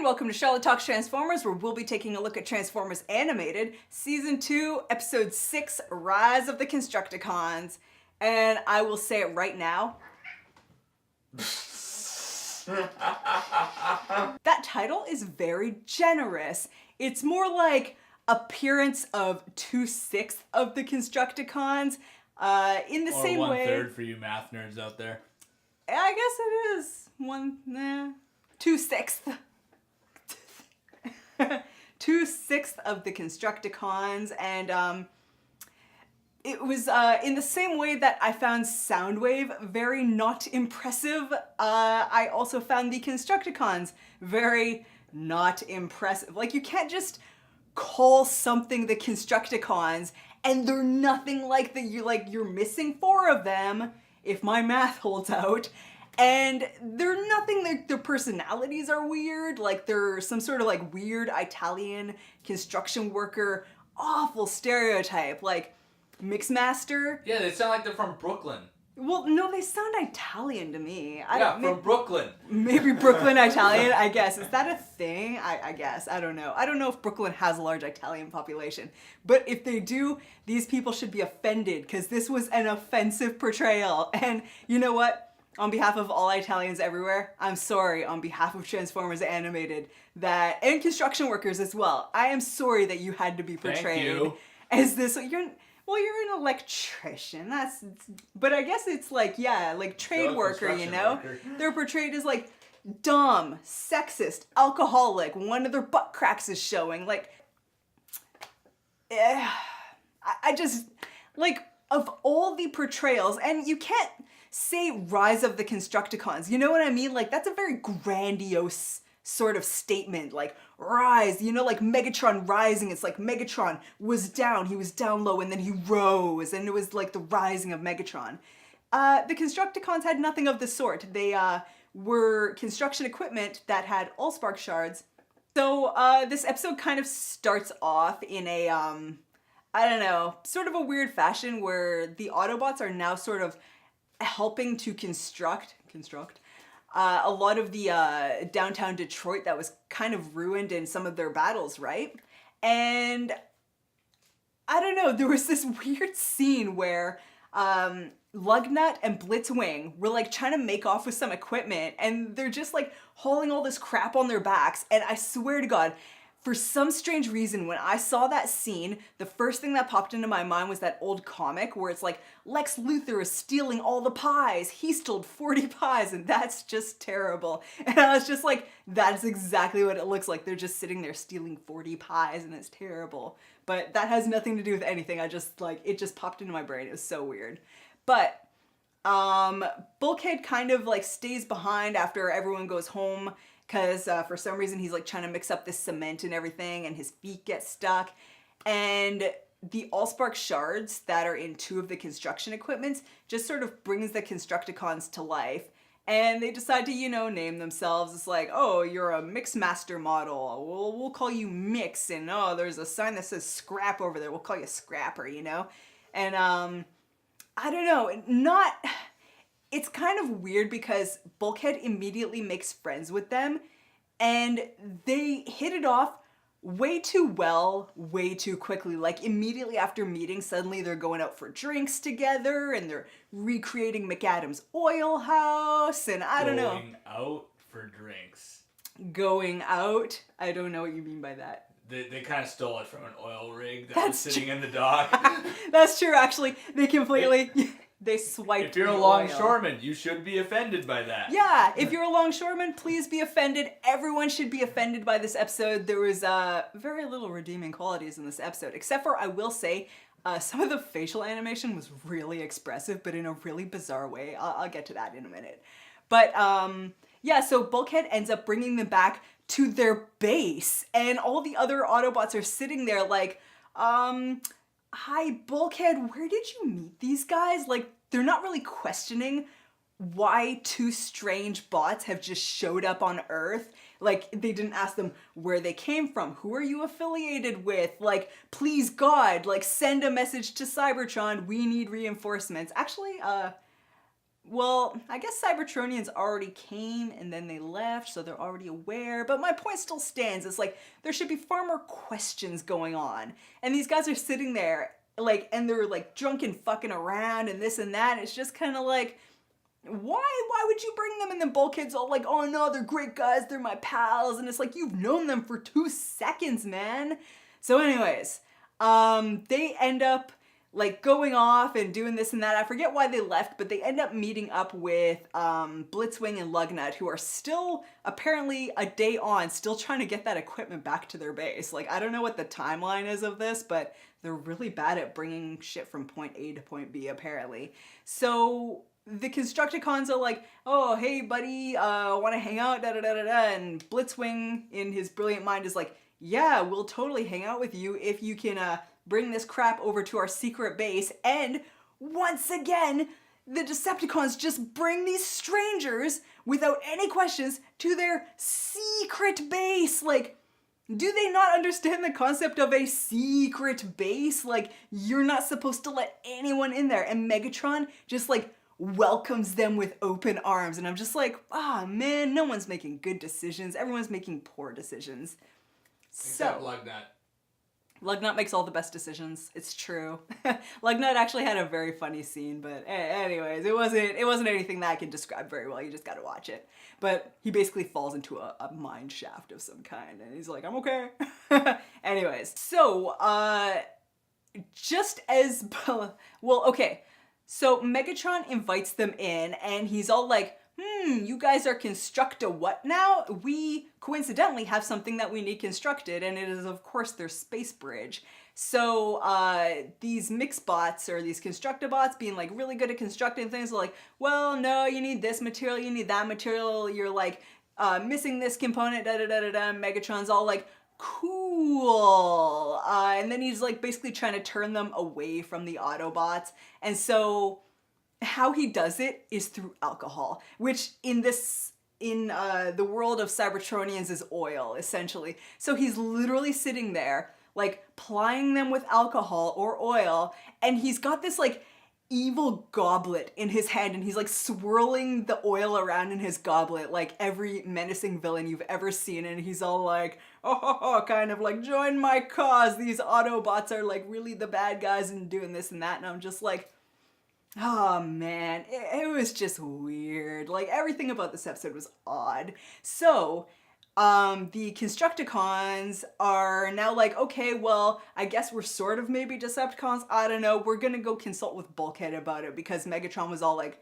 and welcome to Charlotte Talks Transformers, where we'll be taking a look at Transformers Animated, Season 2, Episode 6, Rise of the Constructicons. And I will say it right now. That title is very generous. It's more like appearance of 2/6 of the Constructicons, in the or same way. 1/3 for you math nerds out there. I guess it is 2/6. 2/6 of the Constructicons, and it was in the same way that I found Soundwave very not impressive. I also found the Constructicons very not impressive. Like, you can't just call something the Constructicons and they're nothing like you're missing 4 of them, if my math holds out. And they're nothing, like, their personalities are weird, like they're some sort of like weird Italian construction worker, awful stereotype, like Mixmaster. Yeah, they sound like they're from Brooklyn. Well, no, they sound Italian to me. From Brooklyn. Maybe Brooklyn Italian, I guess. Is that a thing? I guess. I don't know. I don't know if Brooklyn has a large Italian population. But if they do, these people should be offended, because this was an offensive portrayal. And you know what? On behalf of all Italians everywhere, I'm sorry on behalf of Transformers Animated and construction workers as well. I am sorry that you had to be portrayed as this. You're an electrician. But I guess it's like, yeah, like trade worker, you know? They're portrayed as like dumb, sexist, alcoholic. One of their butt cracks is showing. Like, I just, like, of all the portrayals, and you can't say Rise of the Constructicons, you know what I mean? Like, that's a very grandiose sort of statement, like, rise, you know, like Megatron rising. It's like Megatron was down, he was down low, and then he rose, and it was like the rising of Megatron. The Constructicons had nothing of the sort. They were construction equipment that had Allspark shards. So this episode kind of starts off in a, I don't know, sort of a weird fashion where the Autobots are now sort of helping to construct a lot of the downtown Detroit that was kind of ruined in some of their battles, right? And I don't know, there was this weird scene where Lugnut and Blitzwing were like trying to make off with some equipment, and they're just like hauling all this crap on their backs, and I swear to God, for some strange reason, when I saw that scene, the first thing that popped into my mind was that old comic where it's like, Lex Luthor is stealing all the pies. He stole 40 pies, and that's just terrible. And I was just like, that's exactly what it looks like. They're just sitting there stealing 40 pies, and it's terrible. But that has nothing to do with anything. I just, like, it just popped into my brain. It was so weird. But Bulkhead kind of, like, stays behind after everyone goes home, because for some reason he's like trying to mix up this cement and everything, and his feet get stuck. And the Allspark shards that are in 2 of the construction equipments just sort of brings the Constructicons to life. And they decide to, you know, name themselves. It's like, oh, you're a Mixmaster model. We'll call you Mix. And oh, there's a sign that says Scrap over there. We'll call you Scrapper, you know? And I don't know, it's kind of weird because Bulkhead immediately makes friends with them, and they hit it off way too well, way too quickly. Like, immediately after meeting, suddenly they're going out for drinks together, and they're recreating McAdam's oil house, and I don't know. Going out for drinks. Going out? I don't know what you mean by that. They kind of stole it from an oil rig that was sitting in the dock. That's true, actually. They completely... They swiped. If you're a longshoreman, you should be offended by that. Yeah, if you're a longshoreman, please be offended. Everyone should be offended by this episode. There was very little redeeming qualities in this episode, except for, I will say, some of the facial animation was really expressive, but in a really bizarre way. I'll get to that in a minute. But yeah, so Bulkhead ends up bringing them back to their base, and all the other Autobots are sitting there like, hi, Bulkhead, where did you meet these guys? Like, they're not really questioning why 2 strange bots have just showed up on Earth. Like, they didn't ask them where they came from. Who are you affiliated with? Like, please, God, like, send a message to Cybertron. We need reinforcements. Actually, well, I guess Cybertronians already came and then they left, so they're already aware. But my point still stands. It's like there should be far more questions going on. And these guys are sitting there, like, and they're like drunk and fucking around and this and that. It's just kind of like, why would you bring them? And then Bulkhead's all like, oh no, they're great guys, they're my pals. And it's like, you've known them for 2 seconds, man. So anyways, they end up like going off and doing this and that. I forget why they left, but they end up meeting up with Blitzwing and Lugnut, who are still apparently a day on, still trying to get that equipment back to their base. Like, I don't know what the timeline is of this, but they're really bad at bringing shit from point A to point B, apparently. So the Constructicons are like, oh, hey, buddy, want to hang out, da-da-da-da-da. And Blitzwing, in his brilliant mind, is like, yeah, we'll totally hang out with you if you can bring this crap over to our secret base. And once again, the Decepticons just bring these strangers without any questions to their secret base. Like, do they not understand the concept of a secret base? Like, you're not supposed to let anyone in there. And Megatron just like welcomes them with open arms. And I'm just like, ah, man, no one's making good decisions. Everyone's making poor decisions. Except Lugnut. Lugnut makes all the best decisions. It's true. Lugnut actually had a very funny scene, but anyways, it wasn't anything that I can describe very well. You just gotta watch it. But he basically falls into a mine shaft of some kind, and he's like, I'm okay. Anyways, so just as well, okay. So Megatron invites them in, and he's all like, you guys are Constructa what now? We coincidentally have something that we need constructed, and it is, of course, their space bridge. So these mix bots, or these Constructa bots, being like really good at constructing things, are like, well, no, you need this material, you need that material, you're like missing this component, da-da-da-da-da. Megatron's all like, cool. And then he's like basically trying to turn them away from the Autobots. And so how he does it is through alcohol, which in the world of Cybertronians is oil, essentially. So he's literally sitting there, like plying them with alcohol or oil, and he's got this like evil goblet in his hand, and he's like swirling the oil around in his goblet like every menacing villain you've ever seen, and he's all like, oh, kind of like, join my cause, these Autobots are like really the bad guys and doing this and that. And I'm just like, oh man, it was just weird. Like, everything about this episode was odd. So, the Constructicons are now like, okay, well, I guess we're sort of maybe Decepticons. I don't know. We're gonna go consult with Bulkhead about it, because Megatron was all like,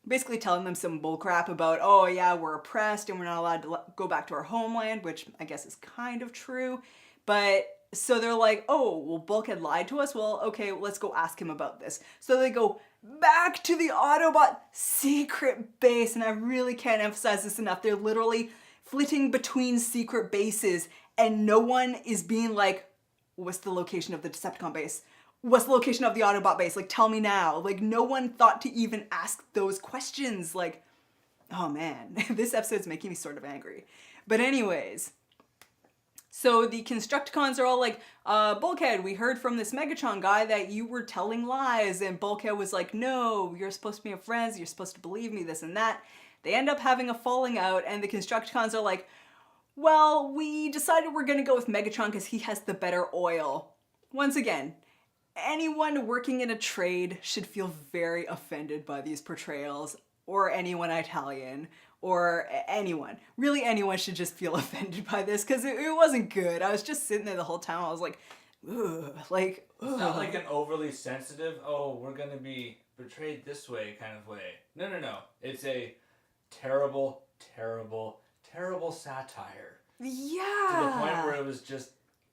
basically telling them some bullcrap about, oh yeah, we're oppressed and we're not allowed to go back to our homeland, which I guess is kind of true. But so they're like, oh, well, Bulkhead lied to us? Well, okay, let's go ask him about this. So they go back to the Autobot secret base, and I really can't emphasize this enough. They're literally flitting between secret bases, and no one is being like, what's the location of the Decepticon base? What's the location of the Autobot base? Like, tell me now. Like, no one thought to even ask those questions. Like, oh man, this episode's making me sort of angry. But anyways, so the Constructicons are all like, Bulkhead, we heard from this Megatron guy that you were telling lies. And Bulkhead was like, no, you're supposed to be my friends. You're supposed to believe me, this and that. They end up having a falling out, and the Constructicons are like, well, we decided we're gonna go with Megatron because he has the better oil. Once again, anyone working in a trade should feel very offended by these portrayals, or anyone Italian, or anyone. Really, anyone should just feel offended by this, because it wasn't good. I was just sitting there the whole time. I was like, ugh, like, ugh. It's not like an overly sensitive, oh, we're gonna be portrayed this way kind of way. No. It's a terrible, terrible, terrible satire. Yeah. To the point where it was just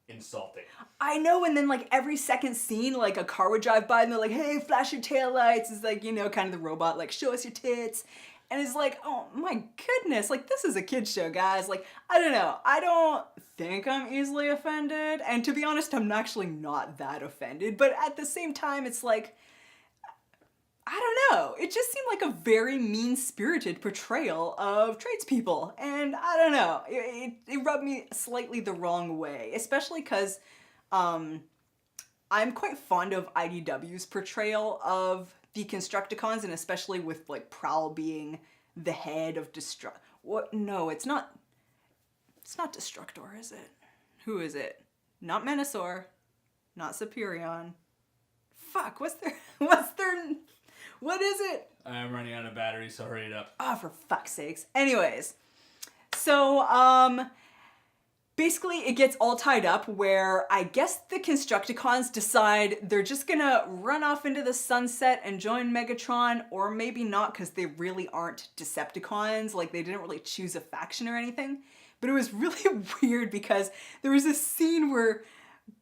insulting. I know, and then like every second scene, like a car would drive by and they're like, hey, flash your taillights. It's like, you know, kind of the robot, like, show us your tits. And it's like, oh my goodness, like, this is a kid's show, guys. Like, I don't know. I don't think I'm easily offended. And to be honest, I'm actually not that offended. But at the same time, it's like, I don't know. It just seemed like a very mean-spirited portrayal of tradespeople. And I don't know. It rubbed me slightly the wrong way, especially because I'm quite fond of IDW's portrayal of the Constructicons, and especially with like Prowl being the head of What? No, it's not. It's not Destructor, is it? Who is it? Not Menasor. Not Superion. Fuck, what's their... What is it? I'm running out of battery, so hurry it up. Oh, for fuck's sakes. Anyways. So, basically it gets all tied up where I guess the Constructicons decide they're just gonna run off into the sunset and join Megatron, or maybe not because they really aren't Decepticons. Like, they didn't really choose a faction or anything. But it was really weird because there was this scene where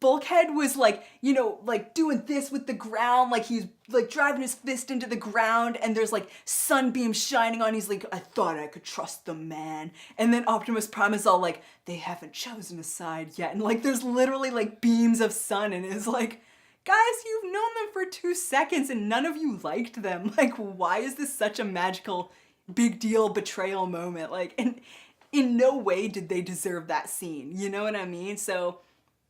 Bulkhead was like, you know, like doing this with the ground, like he's like driving his fist into the ground, and there's like sunbeams shining on. He's like, I thought I could trust the man. And then Optimus Prime is all like, they haven't chosen a side yet. And like, there's literally like beams of sun, and it's like, guys, you've known them for 2 seconds and none of you liked them. Like, why is this such a magical, big deal betrayal moment? Like, and in no way did they deserve that scene. You know what I mean? So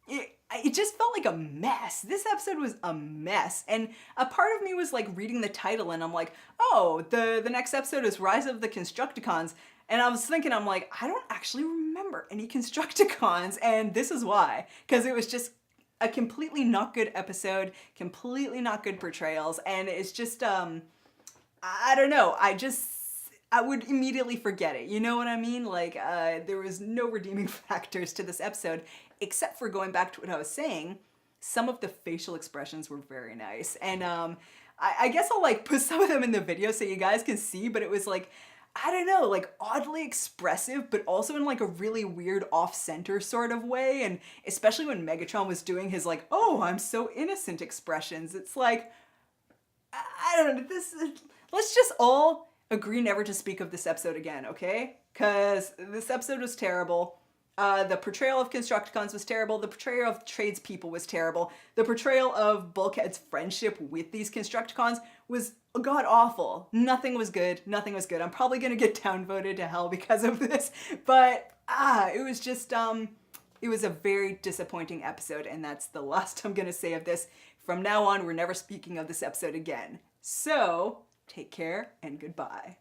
it just felt like a mess. This episode was a mess. And a part of me was like reading the title and I'm like, oh, the next episode is Rise of the Constructicons. And I was thinking, I'm like, I don't actually remember any Constructicons. And this is why. Because it was just a completely not good episode, completely not good portrayals. And it's just, I don't know. I would immediately forget it. You know what I mean? Like, there was no redeeming factors to this episode, except for going back to what I was saying. Some of the facial expressions were very nice. And I guess I'll like put some of them in the video so you guys can see, but it was like, I don't know, like oddly expressive, but also in like a really weird off-center sort of way. And especially when Megatron was doing his like, oh, I'm so innocent expressions. It's like, I don't know, let's just all agree never to speak of this episode again, okay? Because this episode was terrible. The portrayal of Constructicons was terrible. The portrayal of tradespeople was terrible. The portrayal of Bulkhead's friendship with these Constructicons was god-awful. Nothing was good. Nothing was good. I'm probably gonna get downvoted to hell because of this. But, it was just, it was a very disappointing episode, and that's the last I'm gonna say of this. From now on, we're never speaking of this episode again. So, take care and goodbye.